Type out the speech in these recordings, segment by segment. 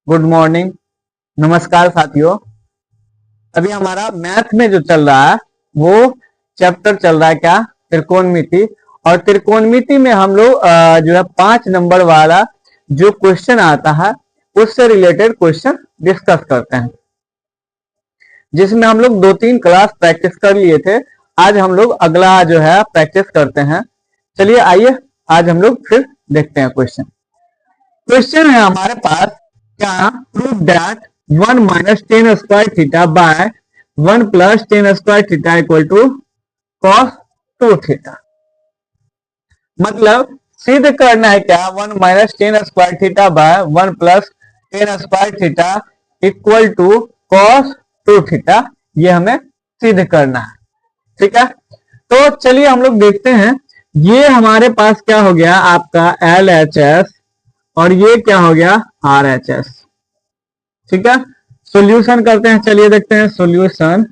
Good morning. नमस्कार साथियों। अभी हमारा मैथ में जो चल रहा है वो चैप्टर चल रहा है क्या, त्रिकोणमिति। और त्रिकोणमिति में हम लोग जो है 5 नंबर वाला जो क्वेश्चन आता है उससे रिलेटेड क्वेश्चन डिस्कस करते हैं, जिसमें हम लोग 2-3 क्लास प्रैक्टिस कर लिए थे। आज हम लोग अगला जो है प्रैक्टिस करते हैं। चलिए आइए आज हम लोग फिर देखते हैं क्वेश्चन। क्वेश्चन है हमारे पास क्या, prove that 1 minus tan square theta by 1 plus tan square theta equal to cos 2 theta. मतलब सिद्ध करना है क्या, 1 minus tan square theta by 1 plus tan square theta equal to cos 2 theta. ये हमें सिद्ध करना है, ठीक है। तो चलिए हम लोग देखते हैं। ये हमारे पास क्या हो गया आपका LHS और ये क्या हो गया RHS, ठीक है। सॉल्यूशन करते हैं, चलिए देखते हैं सॉल्यूशन।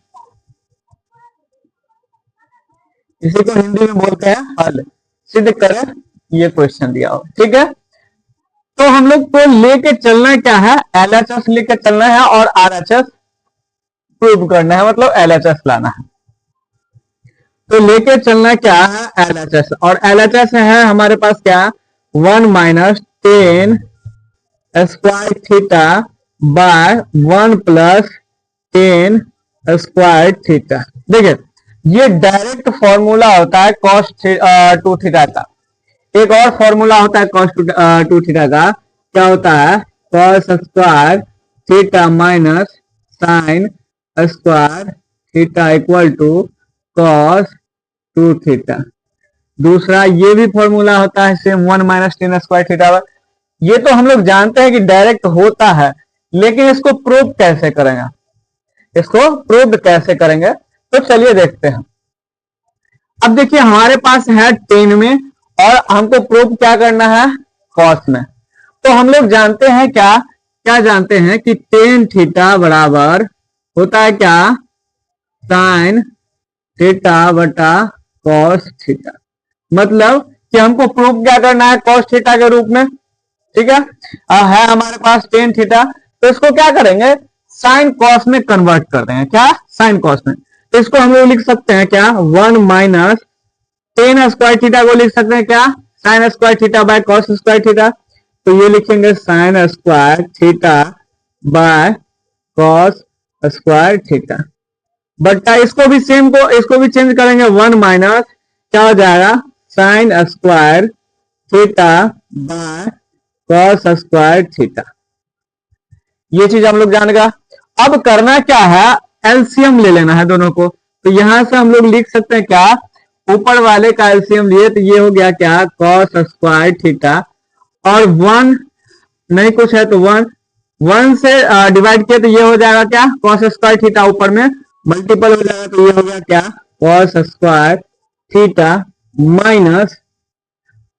इसी को हिंदी में बोलते हैं हल। सिद्ध करें ये क्वेश्चन दिया हो, ठीक है। तो हम लोग को लेके चलना क्या है, LHS लेके चलना है और RHS प्रूव करना है, मतलब LHS लाना है। तो लेके चलना क्या है LHS, और LHS है हमारे पास क्या, 1 minus tan square theta by 1 plus tan square theta. देखिए ये डायरेक्ट फॉर्मूला होता है कॉस 2 थीटा का। एक और फॉर्मूला होता है कॉस 2 थीटा का, क्या होता है, cos square theta minus sine square theta equal to cos 2 theta. दूसरा ये भी फॉर्मूला होता है same, 1 minus tan square theta. ये तो हम लोग जानते हैं कि डायरेक्ट होता है, लेकिन इसको प्रूव कैसे करेंगे, इसको प्रूव कैसे करेंगे, तो चलिए देखते हैं। अब देखिए हमारे पास है 10 में और हमको प्रूव क्या करना है कॉस में। तो हम लोग जानते हैं क्या क्या जानते हैं कि टेन थीटा बराबर होता है क्या, साइन थीटा बटा कॉस थीटा। मतलब कि हमको प्रूव क्या करना है कॉस थीटा के रूप में, ठीक है हमारे पास टेन थीटा। तो इसको क्या करेंगे, साइन कॉस में कन्वर्ट कर देंगे, क्या साइन कॉस में। तो इसको हम लोग लिख सकते हैं क्या, 1 माइनस टेन स्क्वायर थीटा को लिख सकते हैं क्या, sine square theta bye cos square theta. तो ये लिखेंगे sign square theta bye cos square theta बटा इसको भी सेम को इसको भी चेंज करेंगे, 1 माइनस क्या हो जाएगा, sign square theta bye cos square theta. ये चीज हम लोग जान गया। अब करना क्या है, एलसीएम ले लेना है दोनों को। तो यहां से हम लोग लिख सकते हैं क्या, ऊपर वाले का एलसीएम लिए तो ये हो गया क्या, कॉस स्क्वायर थीटा, और 1 नहीं कुछ है तो 1 से डिवाइड किया तो ये हो जाएगा क्या, कॉस स्क्वायर थीटा, ऊपर में मल्टीपल हो जाएगा तो ये हो गया क्या, कॉस स्क्वायर थीटा माइनस,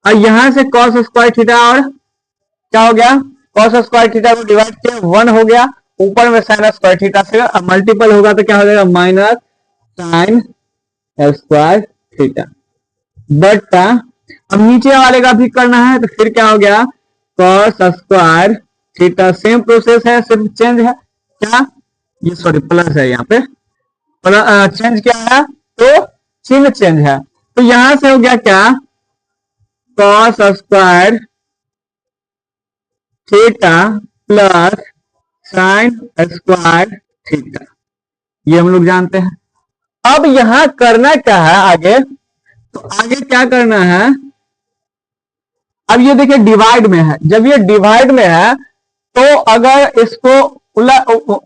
और यहां से कॉस स्क्वायर थीटा और क्या हो गया, कॉस स्क्वायर थीटा को डिवाइड किया 1 हो गया, ऊपर में साइन स्क्वायर थीटा से मल्टीपल होगा तो क्या हो जाएगा, माइनस साइन स्क्वायर थीटा बटा, अब नीचे वाले का भी करना है तो फिर क्या हो गया, cos square theta. Same process है, सिर्फ चेंज है क्या, ये सॉरी प्लस है, यहाँ पे चेंज क्या है, तो चिन्ह चेंज है। तो यहां से हो गया क्या, cos square theta plus sign square theta, ये हम लोग जानते हैं। अब यहां करना क्या है आगे, तो आगे क्या करना है, अब ये देखिए डिवाइड में है, जब ये डिवाइड में है तो अगर इसको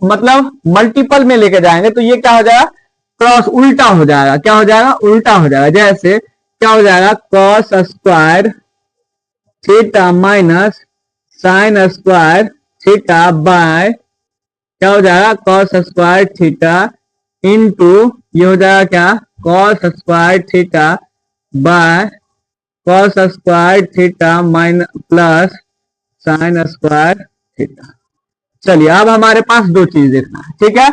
मतलब मल्टीपल में लेके जाएंगे तो ये क्या हो जाएगा, क्रॉस उल्टा हो जाएगा, क्या हो जाएगा, उल्टा हो जाएगा। जैसे क्या हो जाएगा, cos square theta minus sine square theta bye क्या हो जाएगा, कॉस स्क्वायर थीटा इंटू ये हो जाएगा क्या, cos square theta bye cos square theta minus plus sign square theta. चलिए अब हमारे पास दो चीज देखना है, ठीक है।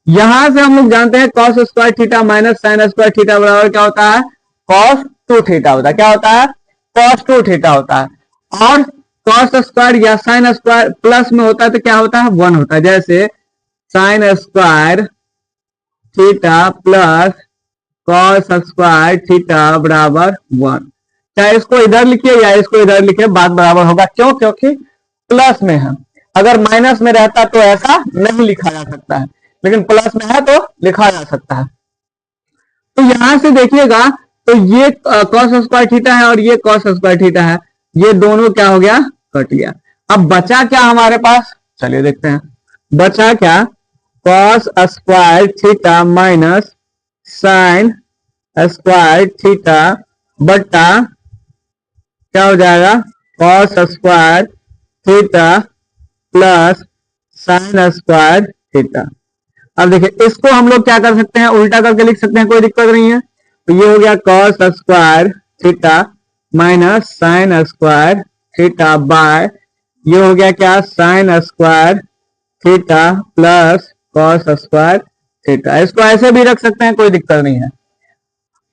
यहां से हम लोग जानते हैं cos square theta minus sine square theta बराबर क्या होता है, कॉस 2 थीटा होता है, क्या होता है, कॉस 2 थीटा होता है। और कॉस स्क्वायर या साइन स्क्वायर प्लस में होता है तो क्या होता है, 1 होता है। जैसे sign square theta plus cos square theta बराबर 1। चाहे इसको इधर लिखिए या इसको इधर लिखिए, बात बराबर होगा। क्यों? क्योंकि प्लस में है। अगर माइनस में रहता तो ऐसा नहीं लिखा जा सकता है, लेकिन प्लस में है तो लिखा जा सकता है। तो यहां से देखिएगा, तो ये कॉस स्क्वायर थीटा है और ये कॉस स्क्वायर थीटा है, ये दोनों क्या हो गया, कट गया। अब बचा क्या हमारे पास, चलिए देखते हैं। बचा क्या, cos square theta minus sine square theta बटा क्या हो जाएगा, cos square theta plus sign square theta. अब देखिए इसको हम लोग क्या कर सकते हैं, उल्टा करके लिख सकते हैं, कोई दिक्कत नहीं है। तो ये हो गया cos square theta minus sine square theta bye ये हो गया क्या, sine square theta plus cos square theta. इसको ऐसे भी रख सकते हैं, कोई दिक्कत नहीं है।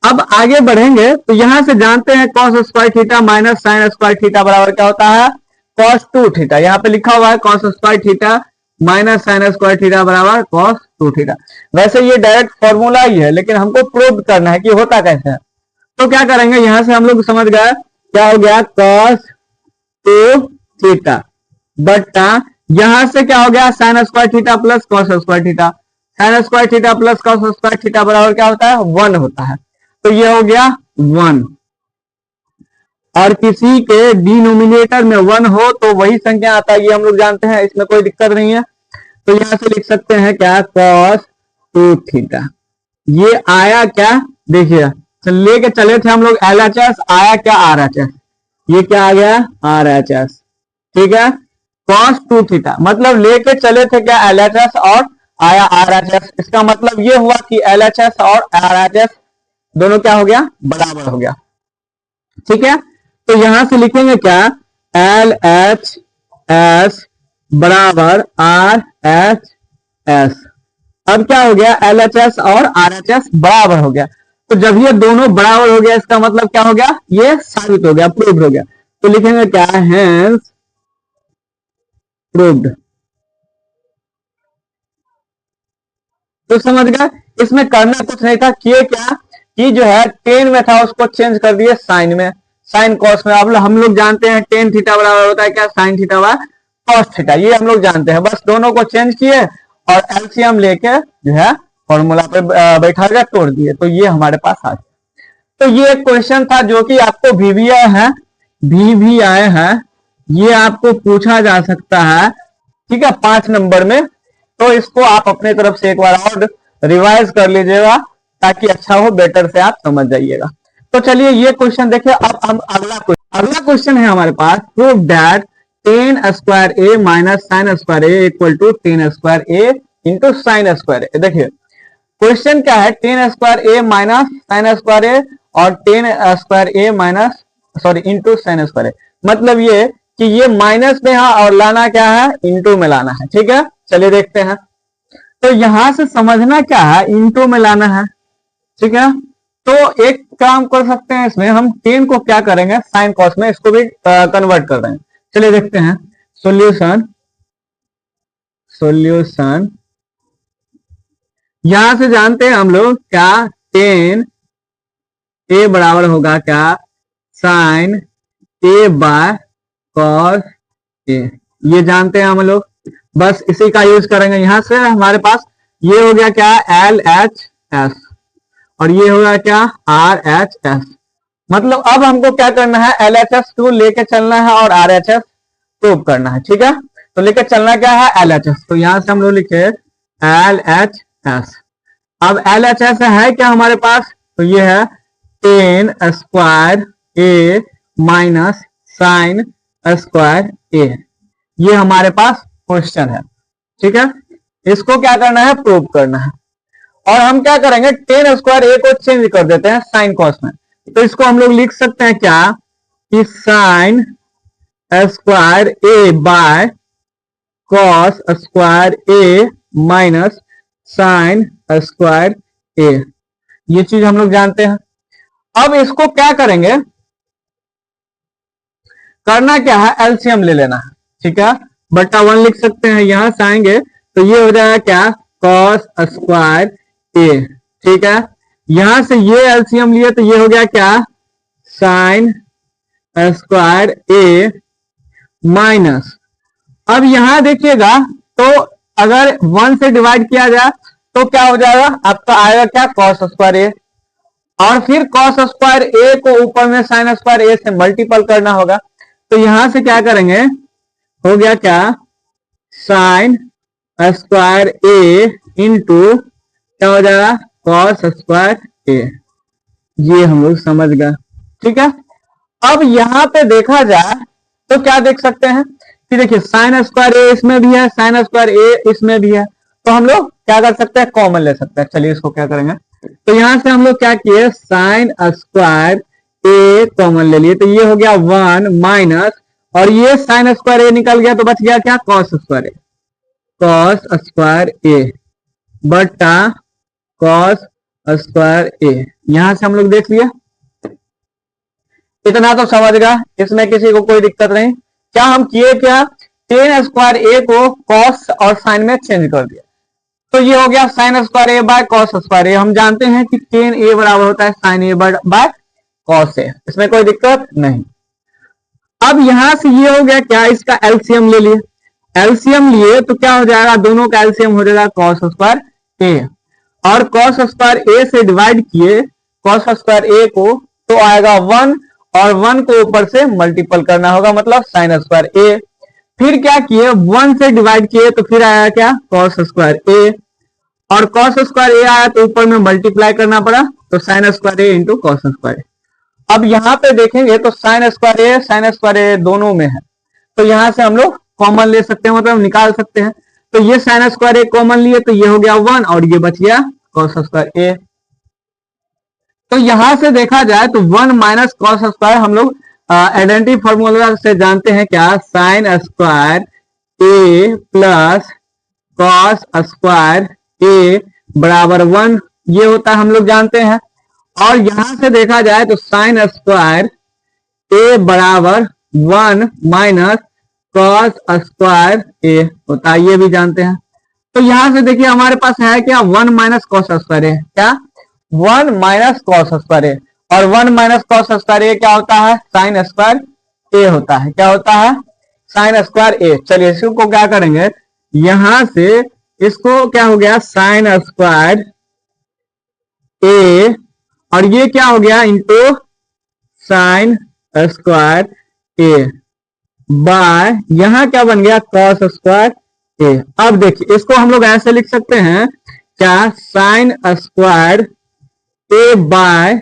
अब आगे बढ़ेंगे तो यहां से जानते हैं cos square theta minus sine square theta बराबर क्या होता है, कॉस 2 थीटा। यहाँ पे लिखा हुआ है cos square theta minus sine square theta बराबर कॉस 2 थीटा। वैसे ये डायरेक्ट फॉर्मूला ही है, लेकिन हमको प्रूव करना है कि होता कैसे है। तो क्या करेंगे, यहां से हम लोग समझ गए क्या हो गया, कॉस 2 थीटा बट्टा यहां से क्या हो गया, sine square theta plus cos square theta. Sign square theta plus cos square theta बराबर क्या होता है, 1 होता है। तो ये हो गया 1, और किसी के डिनोमिनेटर में 1 हो तो वही संख्या आता है, ये हम लोग जानते हैं, इसमें कोई दिक्कत नहीं है। तो यहां से लिख सकते हैं क्या, कॉस 2 थीटा। ये आया क्या, देखिए लेके चले थे हम लोग LHS, आया क्या RHS, ये क्या आ गया RHS, ठीक है। कॉस 2 थीटा मतलब लेके चले थे क्या LHS और आया RHS। इसका मतलब ये हुआ कि LHS और RHS दोनों क्या हो गया, बराबर हो गया, ठीक है। तो यहां से लिखेंगे क्या, LHS बराबर RHS। अब क्या हो गया, LHS और RHS बराबर हो गया। तो जब ये दोनों बराबर हो गया इसका मतलब क्या हो गया, ये साबित हो गया, प्रूव्ड हो गया। तो लिखेंगे क्या, हेंस प्रूव्ड। तो समझ गए, इसमें करना कुछ नहीं था, किए क्या कि जो है टेन में था उसको चेंज कर दिए साइन में, साइन कॉस में। अब हम लोग जानते हैं टेन थीटा बराबर होता है क्या, sine theta by cos theta, ये हम लोग जानते हैं। बस दोनों को चेंज किए और एलसीएम लेके जो है फॉर्मूला पे बैठा कर तोड़ दिए, तो ये हमारे पास आ गया। तो ये एक क्वेश्चन था जो कि आपको भी आए हैं, ये आपको पूछा जा सकता है, ठीक है, 5 नंबर में। तो इसको आप अपने तरफ से एक बार और रिवाइज कर लीजिएगा ताकि अच्छा हो, बेटर से आप समझ जाइएगा। तो चलिए ये क्वेश्चन देखिए। अब हम अगला क्वेश्चन है हमारे पास, prove that tan square A minus sine square A equal to tan square A into sine square ए। देखिए क्वेश्चन क्या है, टेन स्क्वायर ए माइनस साइन स्क्वायर ए और टेन स्क्वायर ए minus sorry into sine square ए। मतलब ये कि ये माइनस में है और लाना क्या है, इंटू में लाना है, ठीक है। चलिए देखते हैं। तो यहां से समझना क्या है, इंटू में लाना है, ठीक है। तो एक काम कर सकते हैं, इसमें हम 10 को क्या करेंगे, साइन कॉस में इसको भी कन्वर्ट कर देंगे। चलिए देखते हैं सॉल्यूशन। यहां से जानते हैं हम लोग क्या, 10 ए बराबर होगा क्या, साइन ए बाय कॉस ए, ये जानते हैं हम लोग, बस इसी का यूज करेंगे। यहां से हमारे पास ये हो गया क्या, LHS और ये होगा क्या, RHS। मतलब अब हमको क्या करना है, LHS को लेके चलना है और RHS प्रूव करना है, ठीक है। तो लेके चलना क्या है, LHS। तो यहां से हम लोग लिखे LHS। अब LHS है क्या हमारे पास, तो ये है tan square A minus sine square A, ये हमारे पास क्वेश्चन है, ठीक है। इसको क्या करना है, प्रूव करना है। और हम क्या करेंगे, टेन स्क्वायर ए को चेंज कर देते हैं साइन कॉस में। तो इसको हम लोग लिख सकते हैं क्या, कि sine square A by cos square A minus sine square A, ये चीज हम लोग जानते हैं। अब इसको क्या करेंगे, करना क्या है, एलसीएम ले लेना है, ठीक है, बट्टा 1 लिख सकते हैं, यहां से आएंगे तो ये हो जाएगा क्या, कॉस स्क्वायर ए, ठीक है, यहां से ये एलसीएम लिए तो ये हो गया क्या, साइन स्क्वायर ए माइनस, अब यहां देखिएगा तो अगर 1 से डिवाइड किया जाए तो क्या हो जाएगा, आपका आएगा क्या, कॉस स्क्वायर ए, और फिर कॉस स्क्वायर ए को ऊपर में साइन स्क्वायर ए से मल्टीपल करना होगा, तो यहां से क्या करेंगे, हो गया क्या, साइन स्क्वायर ए इंटू क्या हो जाएगा, कॉस स्क्वायर ए, ये हम लोग समझ गए, ठीक है। अब यहां पे देखा जाए तो क्या देख सकते हैं कि देखिए साइन स्क्वायर ए इसमें भी है, साइन स्क्वायर ए इसमें भी है, तो हम लोग क्या कर सकते हैं, कॉमन ले सकते हैं, चलिए इसको क्या करेंगे, तो यहां से हम लोग क्या किए, साइन स्क्वायर ए कॉमन ले लिए, तो ये हो गया 1 माइनस, और ये साइन स्क्वायर ए निकल गया तो बच गया क्या, कॉस स्क्वायर ए, कॉस स्क्वायर ए बटा कॉस स्क्वायर ए, यहां से हम लोग देख लिया, इतना तो समझ गया, इसमें किसी को कोई दिक्कत नहीं। क्या हम किए, क्या टेन स्क्वायर ए को कॉस और साइन में चेंज कर दिया, तो ये हो गया sine square A by cos square A, हम जानते हैं कि टेन ए बराबर होता है sine A by cos A, इसमें कोई दिक्कत नहीं। अब यहां से ये हो गया क्या, इसका एलसीएम ले लिए, एलसीएम लिए तो क्या हो जाएगा, दोनों का एलसीएम हो जाएगा कॉस स्क्वायर ए, और कॉस स्क्वायर ए से डिवाइड किए कॉस स्क्वायर ए को तो आएगा 1, और 1 को ऊपर से मल्टीपल करना होगा, मतलब साइन स्क्वायर ए, फिर क्या किए 1 से डिवाइड किए तो फिर आया क्या, कॉस स्क्वायर ए, और कॉस स्क्वायर ए आया तो ऊपर में मल्टीप्लाई करना पड़ा, तो साइन स्क्वायर ए इंटू कॉस स्क्वायर ए। अब यहाँ पे देखेंगे तो साइन स्क्वायर ए दोनों में है, तो यहां से हम लोग कॉमन ले सकते हैं, मतलब निकाल सकते हैं, तो ये साइन स्क्वायर ए कॉमन लिए तो ये हो गया 1, और ये बच गया कॉस स्क्वायर ए। तो यहां से देखा जाए तो 1 माइनस कॉस स्क्वायर हम लोग आइडेंटिटी फॉर्मूला से जानते हैं क्या, साइन स्क्वायर ए प्लस कॉस स्क्वायर ए बराबर 1, ये होता है, हम लोग जानते हैं। और यहां से देखा जाए तो साइन स्क्वायर ए बराबर 1 माइनस कॉस स्क्वायर ए होता है, ये भी जानते हैं। तो यहां से देखिए हमारे पास है क्या, 1 माइनस कॉस स्क्वायर ए, क्या 1 माइनस कॉस स्क्वायर ए, और 1 माइनस कॉस स्क्वायर ए क्या होता है, साइन स्क्वायर ए होता है, क्या होता है, साइन स्क्वायर ए। चलिए इसको क्या करेंगे, यहां से इसको क्या हो गया, साइन स्क्वायर ए, और ये क्या हो गया, into sine square A bye यहां क्या बन गया, कॉस स्क्वायर ए। अब देखिए इसको हम लोग ऐसे लिख सकते हैं क्या, sine square A by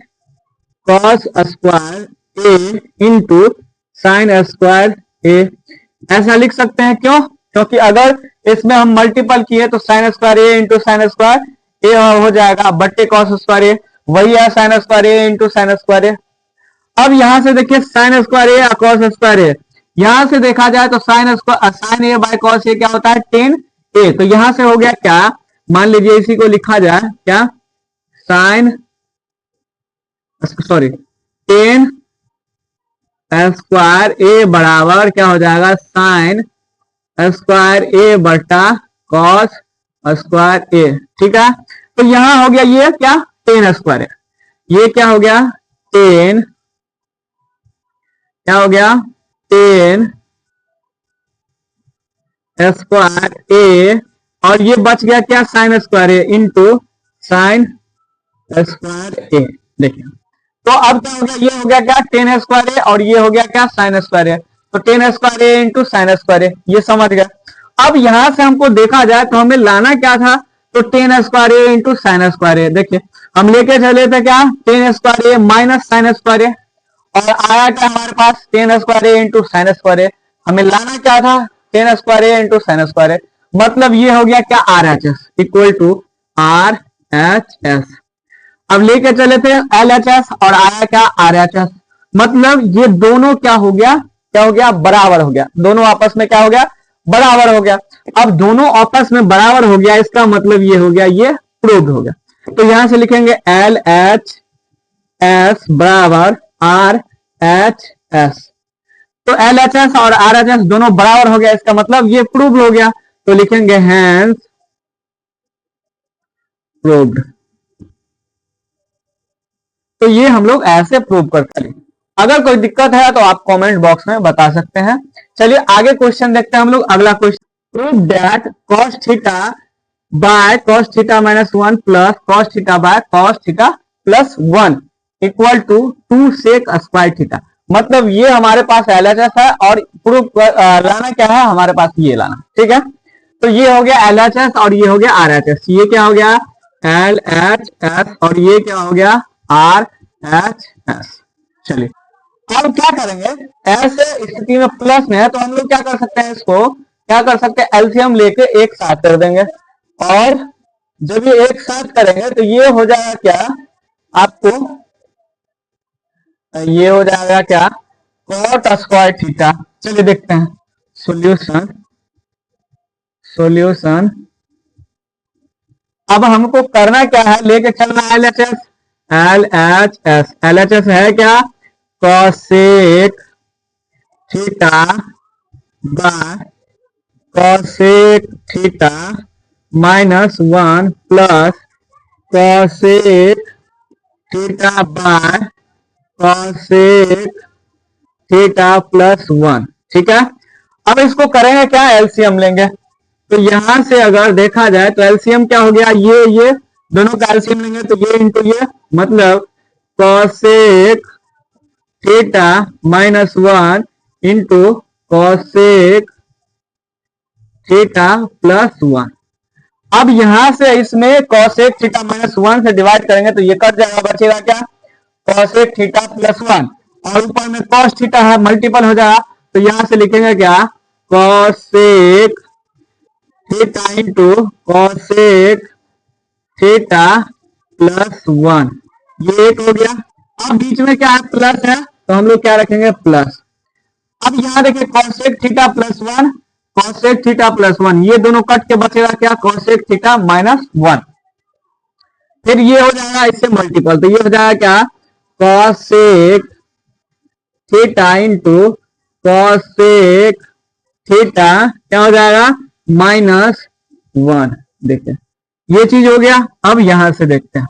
cos square A into sine square A, ऐसा लिख सकते हैं, क्यों, क्योंकि अगर इसमें हम मल्टीपल किए तो साइन स्क्वायर ए इंटू साइन स्क्वायर ए हो जाएगा, बट्टे कॉस स्क्वायर ए, वही है साइन स्क्वायर ए इंटू साइन स्क्वायर ए। अब यहां से देखिए साइन स्क्वायर ए कॉस स्क्वायर ए, यहां से देखा जाए तो साइन ए बाय कॉस ए क्या होता है, टेन ए, तो यहां से हो गया क्या, मान लीजिए इसी को लिखा जाए क्या, साइन सॉरी टेन स्क्वायर ए बराबर क्या हो जाएगा, साइन स्क्वायर ए बटा कॉस स्क्वायर ए, ठीक है। तो यहां हो गया ये क्या, 10 स्क्वायर है, ये क्या हो गया 10, क्या हो गया 10 स्क्वायर ए, और ये बच गया क्या, साइन स्क्वायर ए इंटू साइन स्क्वायर ए। देखिए तो अब क्या हो गया, ये हो गया क्या 10 स्क्वायर ए, और ये हो गया क्या साइन स्क्वायर ए, तो 10 square A into sine square A, ये समझ गया। अब यहां से हमको देखा जाए तो हमें लाना क्या था, तो 10 स्क्वायर ए इंटू साइन स्क्वायर ए, देखिए हम लेके चले थे क्या 10 स्क्वायर ए माइनस साइन स्क्वायर ए, और आया क्या हमारे पास 10 square A into sine square a, हमें लाना क्या था 10 स्क्वायर ए इंटू साइन स्क्वायर ए, मतलब ये हो गया क्या R H S equal to R H S. अब लेके चले थे एल एच एस और आया क्या आर एच एस, मतलब ये दोनों क्या हो गया, क्या हो गया बराबर हो गया, दोनों आपस में क्या हो गया बराबर हो गया। अब दोनों आपस में बराबर हो गया, इसका मतलब ये हो गया ये प्रूव्ड हो गया। तो यहां से लिखेंगे एल एच एस बराबर आर एच एस, तो LHS और RHS दोनों बराबर हो गया, इसका मतलब ये प्रूव हो गया। तो लिखेंगे हैंस प्रूव्ड। तो ये हम लोग ऐसे प्रूव करते हैं। अगर कोई दिक्कत है तो आप कमेंट बॉक्स में बता सकते हैं। चलिए आगे क्वेश्चन देखते हैं हम लोग। अगला question, prove that cos theta by cos theta minus 1 plus cos theta by cos theta plus 1 equal to 2 sec square theta. मतलब ये हमारे पास LHS है और प्रूफ लाना क्या है, हमारे पास ये लाना, ठीक है। तो ये हो गया LHS और ये हो गया RHS। ये क्या हो गया LHS और ये क्या हो गया RHS। चलिए अब क्या करेंगे, ऐसे स्थिति में प्लस में है तो हम लोग क्या कर सकते हैं, इसको क्या कर सकते हैं, एलसीएम लेके एक साथ कर देंगे। और जब ये एक साथ करेंगे तो ये हो जाएगा क्या आपको, ये हो जाएगा क्या cot स्क्वायर थीटा। चलिए देखते हैं सॉल्यूशन। सॉल्यूशन अब हमको करना क्या है, लेके चलना है LHS। LHS LHS है क्या cosec theta by cosec theta minus 1 plus cosec theta by cosec theta plus 1, ठीक है। अब इसको करेंगे क्या, एलसीएम लेंगे। तो यहां से अगर देखा जाए तो एलसीएम क्या हो गया, ये दोनों का एलसीएम लेंगे तो ये इंटू ये, मतलब cosec theta minus 1 into cosec theta plus 1। अब यहां से इसमें cosec थीटा माइनस 1 से डिवाइड करेंगे तो ये कट जाएगा, बचेगा क्या cosec थीटा प्लस 1 और ऊपर में cos थीटा है, मल्टीपल हो जाएगा। तो यहां से लिखेंगे क्या cosec theta into cosec theta plus 1, ये एक हो गया। अब बीच में क्या है प्लस है तो हम लोग क्या रखेंगे प्लस। अब यहां देखिए cosec theta plus 1 cosec theta plus 1, ये दोनों कट के बचेगा क्या cosec थीटा माइनस 1। फिर ये हो जाएगा इससे मल्टीपल, तो ये हो जाएगा क्या cosec theta into cosec theta क्या हो जाएगा माइनस 1। देखिए ये चीज हो गया। अब यहां से देखते हैं,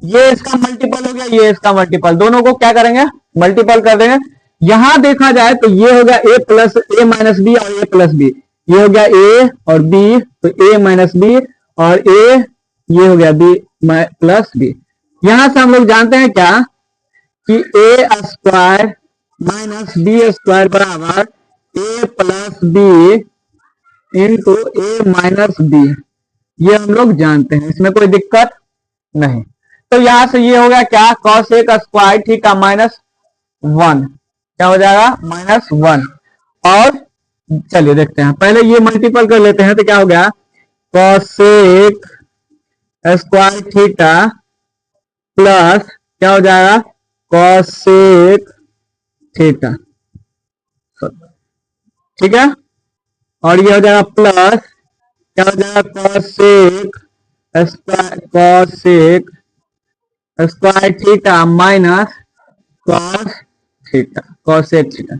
ये इसका मल्टीपल हो गया, ये इसका मल्टीपल, दोनों को क्या करेंगे मल्टीपल कर देंगे। यहां देखा जाए तो ये हो गया a plus a minus b और a प्लस बी, ये हो गया a और b, तो a माइनस बी और a, ये हो गया b प्लस बी। यहां से हम लोग जानते हैं क्या कि a square minus b square बराबर a plus b into a minus b, ये हम लोग जानते हैं, इसमें कोई दिक्कत नहीं। तो यहां से ये हो गया क्या cosec स्क्वायर थीटा माइनस 1, क्या हो जाएगा माइनस 1। और चलिए देखते हैं, पहले ये मल्टीपल कर लेते हैं तो क्या हो गया cosec स्क्वायर थीटा प्लस क्या हो जाएगा cosec थीटा, ठीक है। और ये हो जाएगा प्लस क्या हो जाएगा cosec square theta minus cos theta cosec theta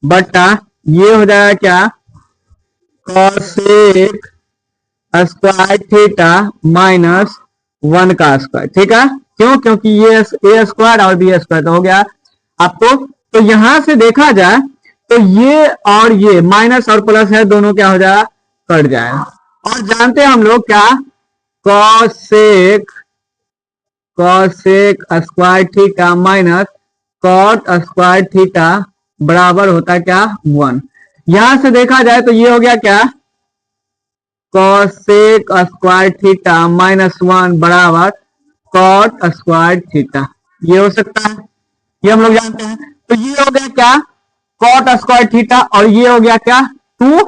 बटा ये हो जाएगा क्या cosec स्क्वायर थीटा माइनस 1 का स्क्वायर, ठीक है। क्यों, क्योंकि ये a स्क्वायर और b स्क्वायर तो हो गया आपको। तो यहां से देखा जाए तो ये और ये माइनस और प्लस है, दोनों क्या हो जाएगा कट जाएगा। और जानते हैं हम लोग क्या cosec square theta minus cot square theta बराबर होता है क्या 1। यहां से देखा जाए तो ये हो गया क्या cosec स्क्वायर थीटा माइनस 1 बराबर cot स्क्वायर थीटा, ये हो सकता है, ये हम लोग जानते हैं। तो ये हो गया क्या cot स्क्वायर थीटा और ये हो गया क्या 2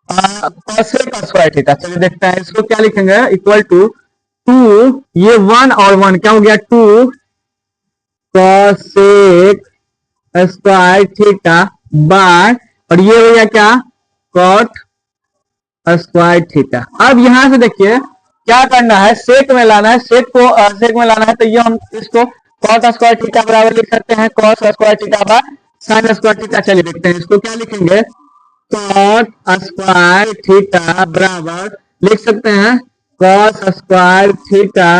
cosec स्क्वायर थीटा। चलिए देखते हैं इसको क्या लिखेंगे, इक्वल टू 2, ये 1 और 1 क्या हो गया 2 cosec स्क्वायर थीटा बाय, और ये हो गया क्या cot स्क्वायर थीटा। अब यहां से देखिए क्या करना है, सेक में लाना है, सेक में लाना है। तो ये हम इसको कॉस स्क्वायर थीटा बराबर लिख सकते हैं cos square theta by sine square theta. चलिए देखते हैं इसको क्या लिखेंगे। कॉस स्क्वायर थीटा बराबर लिख सकते हैं कॉस स्क्वायर थीटा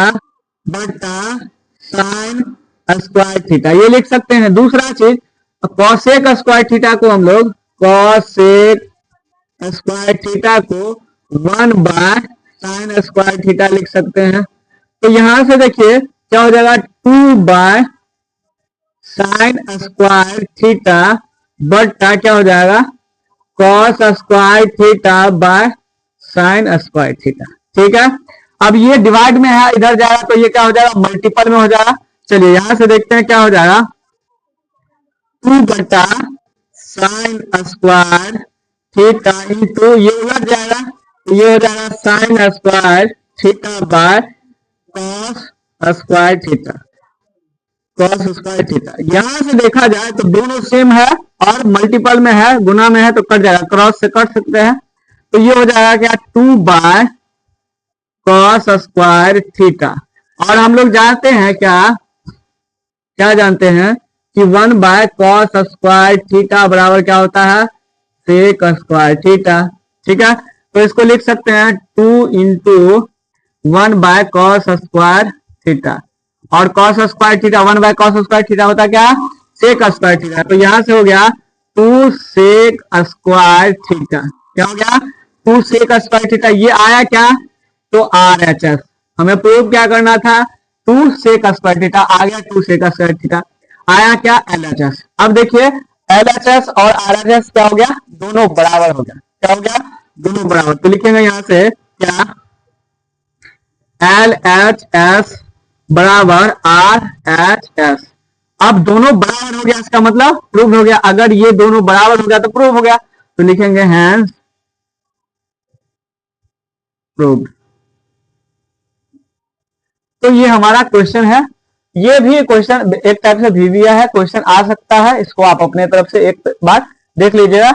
बटा साइन स्क्वायर थीटा, ये लिख सकते हैं। दूसरा चीज कॉसेक स्क्वायर थीटा को हम लोग कॉसेक स्क्वायर थीटा को 1 बाय साइन स्क्वायर थीटा लिख सकते हैं। तो यहां से देखिए क्या हो जाएगा 2 बाय साइन स्क्वायर थीटा बटा क्या हो जाएगा cos square theta by sine square theta. ठीक है, अब ये डिवाइड में है, इधर जाएगा तो ये क्या हो जाएगा मल्टीपल में हो जाएगा। चलिए यहां से देखते हैं क्या हो जाएगा 2 बटा साइन स्क्वायर थीटा इंटू ये उलट जाएगा तो ये हो जाएगा sign square theta bye cos square theta, cos square theta. यहां से देखा जाए तो दोनों सेम है और मल्टीपल में है, गुना में है तो कट जाएगा, क्रॉस से कट सकते हैं। तो ये हो जाएगा क्या 2 बाय कॉस स्क्वायर थीटा। और हम लोग जानते हैं क्या क्या जानते हैं कि 1 बाय कॉस स्क्वायर थीटा बराबर क्या होता है सेक स्क्वायर थीटा। ठीक है, तो इसको लिख सकते हैं 2 into 1 by cos square theta, और cos square theta 1 by cos square theta होता क्या सेक स्क्वायर थीटा। तो यहां से हो गया 2 सेक स्क्वायर थीटा। क्या हो गया 2 सेक स्क्वायर थीटा। ये आया क्या तो RHS, हमें प्रूव क्या करना था 2 सेक स्क्वायर थीटा, आ गया 2 सेक स्क्वायर थीटा। आया क्या LHS। अब देखिए LHS और RHS क्या हो गया दोनों बराबर हो गया। क्या हो गया दोनों बराबर। तो लिखेंगे यहां से क्या LHS बराबर RHS। अब दोनों बराबर हो गया, इसका मतलब प्रूव हो गया। अगर ये दोनों बराबर हो गया तो प्रूव हो गया। तो लिखेंगे हैंस प्रूव्ड। तो ये हमारा क्वेश्चन है। ये भी क्वेश्चन एक टाइप से VBA है, क्वेश्चन आ सकता है, इसको आप अपने तरफ से एक बार देख लीजिएगा।